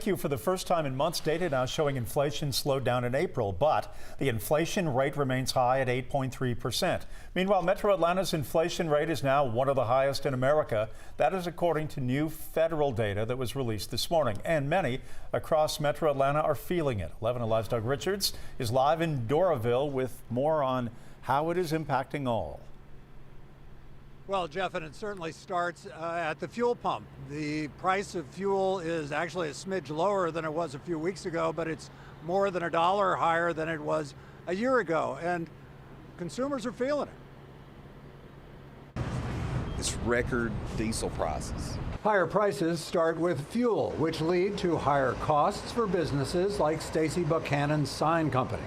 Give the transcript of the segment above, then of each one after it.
For the first time in months, data now showing inflation slowed down in April, but the inflation rate remains high at 8.3%. Meanwhile, Metro Atlanta's inflation rate is now one of the highest in America. That is according to new federal data that was released this morning. And many across Metro Atlanta are feeling it. 11 Alive's Doug Richards is live in Doraville with more on how it is impacting all. Well, Jeff, and it certainly starts at the fuel pump. The price of fuel is actually a smidge lower than it was a few weeks ago, but it's more than $1 higher than it was a year ago, and consumers are feeling it. It's record diesel prices. Higher prices start with fuel, which lead to higher costs for businesses like Stacy Buchanan's sign company.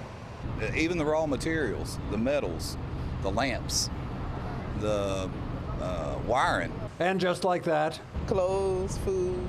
Even the raw materials, the metals, the lamps, the wiring. And just like that, clothes, food,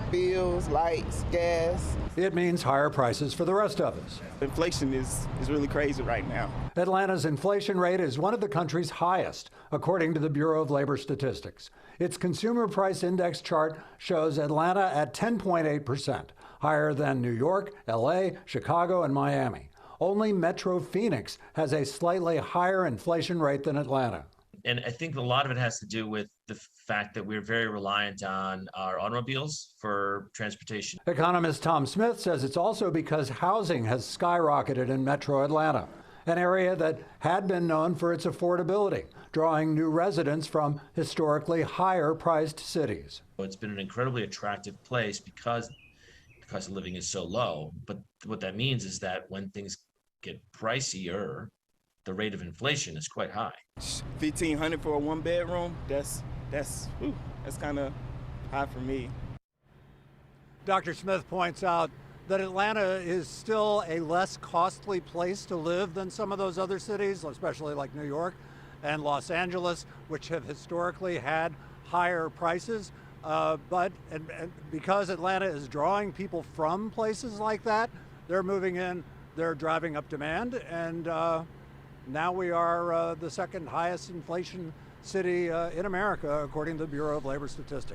bills, lights, gas. It means higher prices for the rest of us. Inflation is really crazy right now. Atlanta's inflation rate is one of the country's highest, according to the Bureau of Labor Statistics. Its Consumer Price Index chart shows Atlanta at 10.8%, higher than New York, LA, Chicago, and Miami. Only Metro Phoenix has a slightly higher inflation rate than Atlanta. And I think a lot of it has to do with the fact that we're very reliant on our automobiles for transportation. Economist Tom Smith says it's also because housing has skyrocketed in Metro Atlanta, an area that had been known for its affordability, drawing new residents from historically higher-priced cities. It's been an incredibly attractive place because the cost of living is so low. But what that means is that when things get pricier, the rate of inflation is quite high. $1,500 for a one-bedroom, that's kind of high for me. Dr. Smith points out that Atlanta is still a less costly place to live than some of those other cities, especially like New York and Los Angeles, which have historically had higher prices. But because Atlanta is drawing people from places like that, they're moving in, they're driving up demand, and now we are the second highest inflation city in America, according to the Bureau of Labor Statistics.